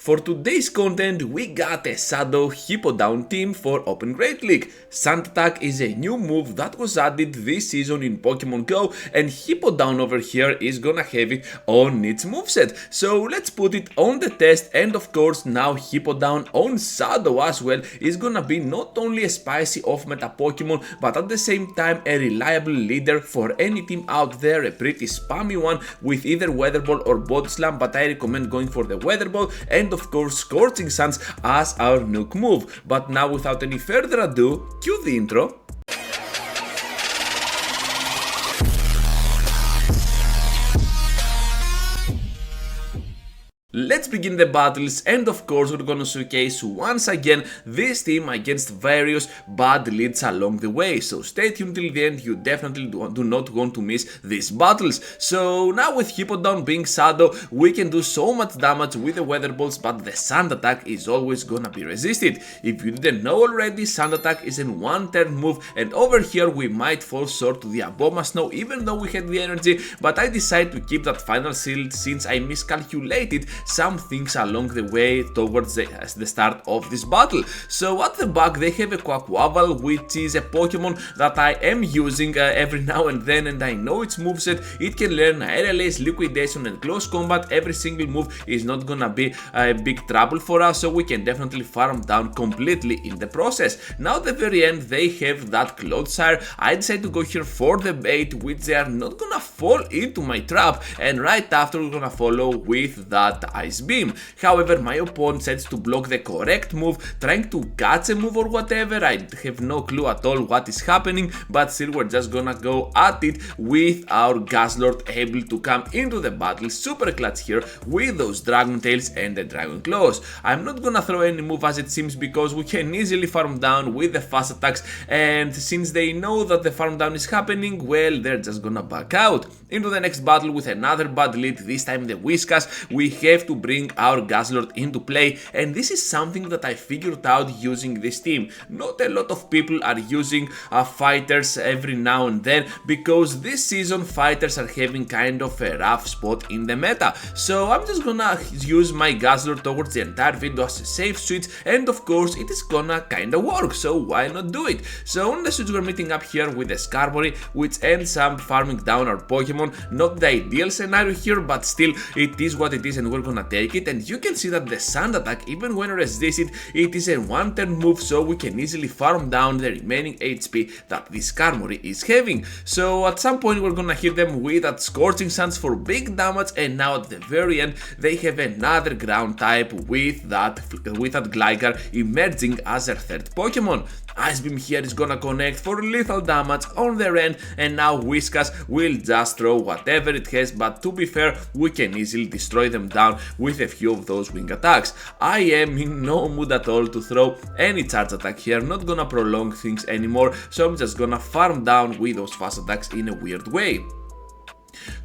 For today's content, we got a Shadow Hippodown Team for Open Great League. Sand Attack is a new move that was added this season in Pokemon Go, and Hippodown over here is gonna have it on its moveset. So let's put it on the test, and of course now Hippodown on Shadow as well is gonna be not only a spicy off-meta Pokemon, but at the same time a reliable leader for any team out there, a pretty spammy one with either Weather Ball or Body Slam, but I recommend going for the Weather Ball, and of course Scorching Suns as our nuke move. But now without any further ado, cue the intro. Let's begin the battles, and of course we're gonna showcase once again this team against various bad leads along the way, so stay tuned till the end. You definitely do not want to miss these battles. So now with Hippodown being Shadow, we can do so much damage with the Weather Balls, but the Sand Attack is always gonna be resisted. If you didn't know already, Sand Attack is a one turn move, and over here we might fall short to the Aboma Snow even though we had the energy, but I decided to keep that final shield since I miscalculated some things along the way towards the start of this battle. So at the back they have a Quaquaval, which is a Pokemon that I am using every now and then, and I know its moveset. It can learn Aerial Ace, Liquidation and Close Combat. Every single move is not gonna be a big trouble for us, so we can definitely farm down completely in the process. Now at the very end they have that Clodsire. I decided to go here for the bait, which they are not gonna fall into my trap, and right after we're gonna follow with that Ice Beam. However, my opponent decides to block the correct move, trying to catch a move or whatever. I have no clue at all what is happening, but still we're just gonna go at it with our Guzzlord able to come into the battle super clutch here with those Dragon Tails and the Dragon Claws. I'm not gonna throw any move as it seems, because we can easily farm down with the fast attacks, and since they know that the farm down is happening, well, they're just gonna back out. Into the next battle with another bad lead, this time the Whiskas. We have to bring our Guzzlord into play, and this is something that I figured out using this team. Not a lot of people are using fighters every now and then, because this season fighters are having kind of a rough spot in the meta. So I'm just gonna use my Guzzlord towards the entire video as a safe switch, and of course it is gonna kinda work, so why not do it? So on the switch we're meeting up here with the Skarmory, which ends up farming down our Pokemon. Not the ideal scenario here, but still it is what it is, and we're gonna take it. And you can see that the Sand Attack, even when resisted, it is a one turn move, so we can easily farm down the remaining HP that this Skarmory is having. So at some point we're gonna hit them with that Scorching Suns for big damage, and now at the very end they have another ground type with that Gligar emerging as their third Pokemon. Ice Beam here is gonna connect for lethal damage on their end, and now Whiskas will just throw whatever it has, but to be fair, we can easily destroy them down with a few of those wing attacks. I am in no mood at all to throw any charge attack here, not gonna prolong things anymore, so I'm just gonna farm down with those fast attacks in a weird way.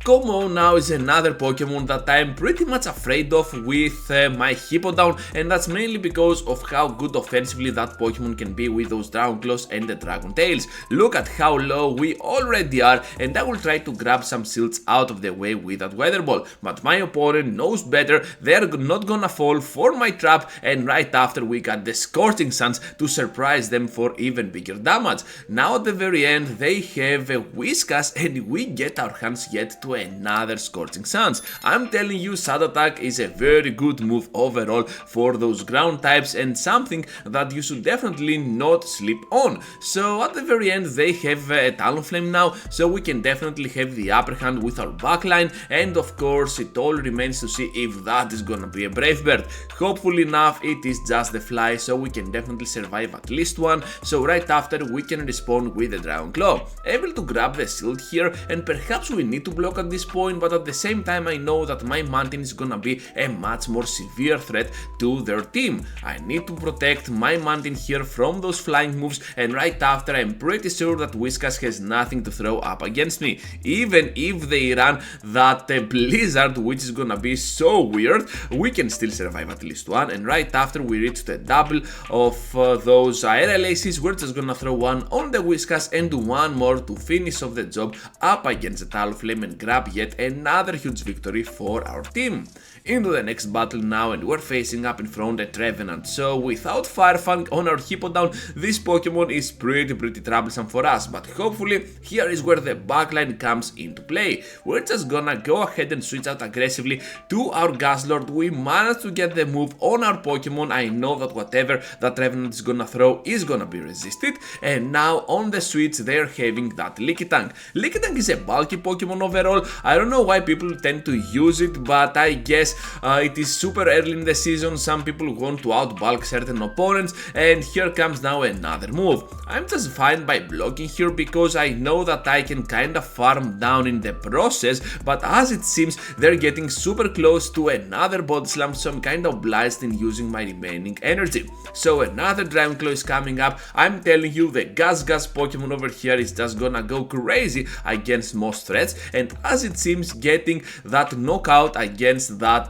Como now is another Pokemon that I'm pretty much afraid of with my Hippodown, and that's mainly because of how good offensively that Pokemon can be with those Dragon Claws and the Dragon Tails. Look at how low we already are, and I will try to grab some shields out of the way with that Weather Ball, but my opponent knows better. They're not gonna fall for my trap, and right after we got the Scorching Suns to surprise them for even bigger damage. Now at the very end they have a Whiskas, and we get our hands yet to another Scorching Suns. I'm telling you, Sand Attack is a very good move overall for those ground types, and something that you should definitely not sleep on. So at the very end they have a Talonflame now, so we can definitely have the upper hand with our backline, and of course it all remains to see if that is gonna be a Brave Bird. Hopefully enough it is just the Fly, so we can definitely survive at least one. So right after we can respawn with the Dragon Claw. Able to grab the shield here, and perhaps we need to block at this point, but at the same time I know that my Mountain is gonna be a much more severe threat to their team. I need to protect my Mountain here from those flying moves, and right after I'm pretty sure that Whiskas has nothing to throw up against me. Even if they run that Blizzard, which is gonna be so weird, we can still survive at least one, and right after we reach the double of those Aerial Aces, we're just gonna throw one on the Whiskas and do one more to finish off the job up against the Talonflame and grab yet another huge victory for our team. Into the next battle now, and we're facing up in front a Trevenant. So without Firefang on our Hippodown, this Pokemon is pretty troublesome for us, but hopefully here is where the backline comes into play. We're just gonna go ahead and switch out aggressively to our Guzzlord. We managed to get the move on our Pokemon. I know that whatever that Trevenant is gonna throw is gonna be resisted, and now on the switch they're having that Lickitung. Lickitung is a bulky Pokemon overall. I don't know why people tend to use it, but I guess it is super early in the season. Some people want to outbulk certain opponents, and here comes now another move. I'm just fine by blocking here because I know that I can kinda farm down in the process, but as it seems they're getting super close to another Body Slam, so I'm kinda obliged in using my remaining energy. So another Dragonclaw is coming up. I'm telling you, the Gas Pokemon over here is just gonna go crazy against most threats, and as it seems getting that knockout against that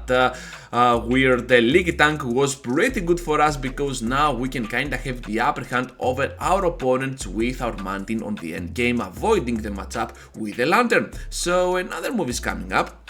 weird Lickitung was pretty good for us, because now we can kinda have the upper hand over our opponents with our Mantine on the end game, avoiding the matchup with the Lantern. So another move is coming up,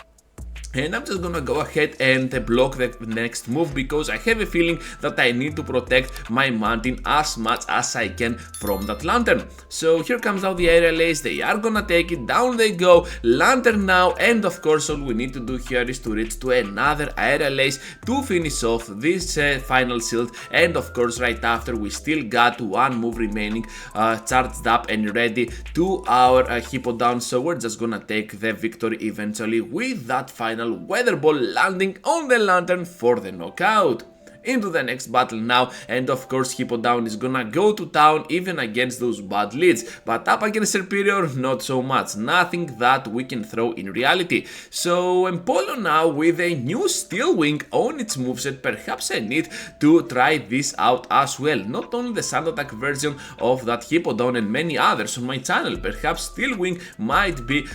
and I'm just gonna go ahead and block the next move, because I have a feeling that I need to protect my Mantine as much as I can from that Lantern. So here comes out the Aerial Ace, they are gonna take it, down they go, Lantern now, and of course all we need to do here is to reach to another Aerial Ace to finish off this final shield, and of course right after we still got one move remaining charged up and ready to our Hippodown, so we're just gonna take the victory eventually with that final Weather Ball landing on the Lantern for the knockout. Into the next battle now, and of course Hippodown is gonna go to town even against those bad leads, but up against Serperior not so much, nothing that we can throw in reality. So Empolo now with a new Steel Wing on its moveset, perhaps I need to try this out as well, not only the Sand Attack version of that Hippodown and many others on my channel, perhaps Steel Wing might be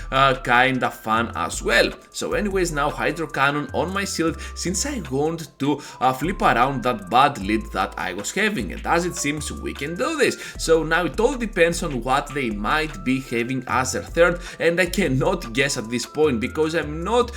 kinda fun as well. So anyways, now Hydro Cannon on my shield, since I want to flip around that bad lead that I was having, and as it seems we can do this. So now it all depends on what they might be having as their third, and I cannot guess at this point because I'm not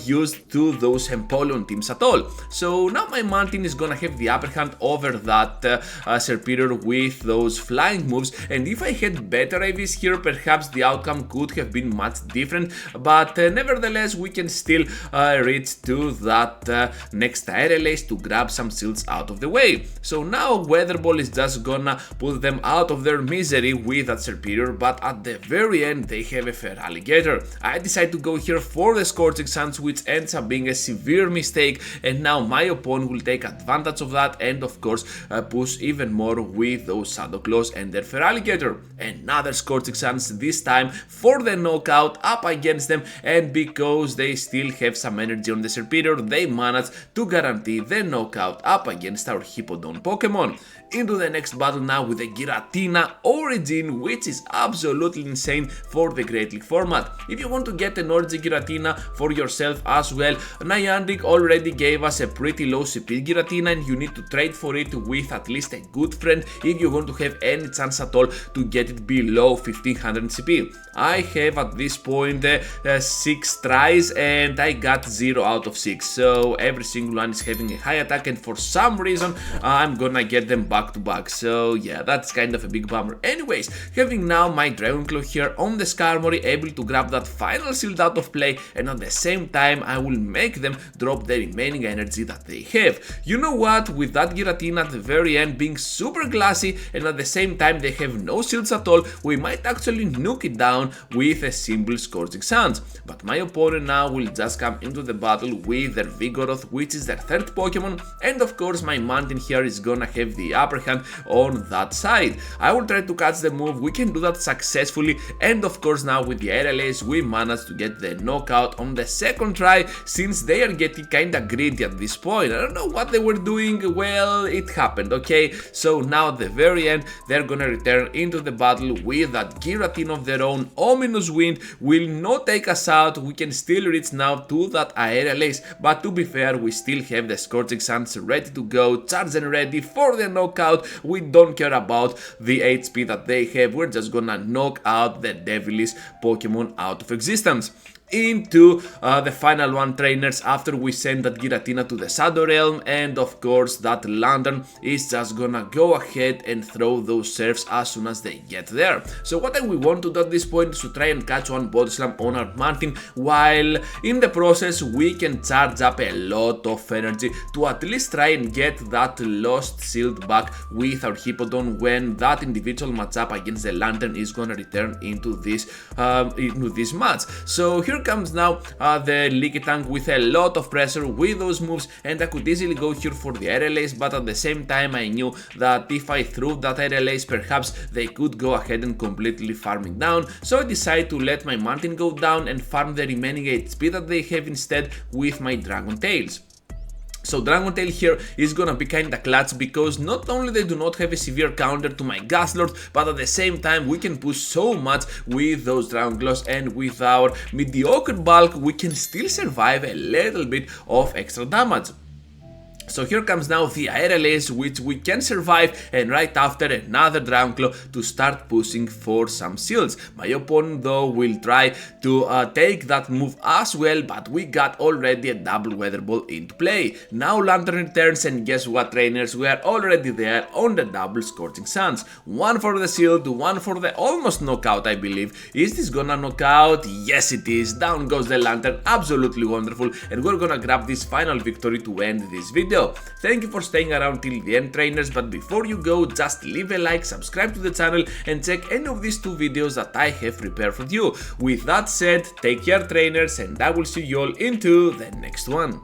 used to those Empoleon teams at all. So now my Mantine is gonna have the upper hand over that Serperior with those flying moves, and if I had better IVs here perhaps the outcome could have been much different, but nevertheless we can still reach to that next Aerial Ace to grab some shields out of the way. So now Weather Ball is just gonna put them out of their misery with that Serperior, but at the very end they have a Feraligatr. I decide to go here for the Scorching Sands, which ends up being a severe mistake, and now my opponent will take advantage of that and of course push even more with those Shadow Claws and their Feraligatr. Another Scorching Sands, this time for the knockout up against them, and because they still have some energy on the Serperior, they manage to guarantee the knockout up against our Hippodown Pokemon. Into the next battle now with the Giratina Origin, which is absolutely insane for the Great League format. If you want to get an Origin Giratina for yourself as well, Niantic already gave us a pretty low CP Giratina, and you need to trade for it with at least a good friend if you want to have any chance at all to get it below 1500 CP. I have at this point 6 tries and I got 0 out of 6, so every single one is having a high attack, and for some reason I'm gonna get them back to back, so yeah, that's kind of a big bummer. Anyways, having now my Dragonclaw here on the Skarmory, able to grab that final shield out of play, and at the same time I will make them drop the remaining energy that they have. You know what, with that Giratina at the very end being super glassy and at the same time they have no shields at all, we might actually nuke it down with a simple Scorching Sands. But my opponent now will just come into the battle with their Vigoroth, which is their third Pokemon, and of course my Mantine here is gonna have the upper hand on that side. I will try to catch the move, we can do that successfully, and of course now with the Aerial Ace we managed to get the knockout on the second try, since they are getting kinda greedy at this point. I don't know what they were doing, well, it happened, okay? So now at the very end they're gonna return into the battle with that Giratina of their own. Ominous Wind will not take us out, we can still reach now to that Aerial Ace, but to be fair we still have the Scorching Sands ready to go, charged and ready for the knockout. We don't care about the HP that they have, we're just gonna knock out the devilish Pokemon out of existence. into the final one, trainers, after we send that Giratina to the Shadow Realm, and of course that Lantern is just gonna go ahead and throw those serfs as soon as they get there. So what we want to do at this point is to try and catch one Body Slam on our Martin, while in the process we can charge up a lot of energy to at least try and get that lost shield back with our Hippodown when that individual matchup against the Lantern is gonna return into this match. So here comes now the Leaky Tank with a lot of pressure with those moves, and I could easily go here for the RLAs, but at the same time I knew that if I threw that RLAs, perhaps they could go ahead and completely farm it down. So I decided to let my Martin go down and farm the remaining HP that they have instead with my Dragon Tails. So Dragon Tail here is gonna be kinda clutch, because not only they do not have a severe counter to my Gas Lord, but at the same time we can push so much with those Dragon Claws, and with our mediocre bulk we can still survive a little bit of extra damage. So here comes now the RLAs, which we can survive, and right after another Dragon Claw to start pushing for some shields. My opponent though will try to take that move as well, but we got already a double Weather Ball into play. Now Lantern returns, and guess what, trainers, we are already there on the double Scorching Suns. One for the shield, one for the almost knockout, I believe. Is this gonna knock out? Yes it is. Down goes the Lantern, absolutely wonderful, and we're gonna grab this final victory to end this video. Thank you for staying around till the end, trainers, but before you go, just leave a like, subscribe to the channel, and check any of these 2 videos that I have prepared for you. With that said, take care, trainers, and I will see you all into the next one.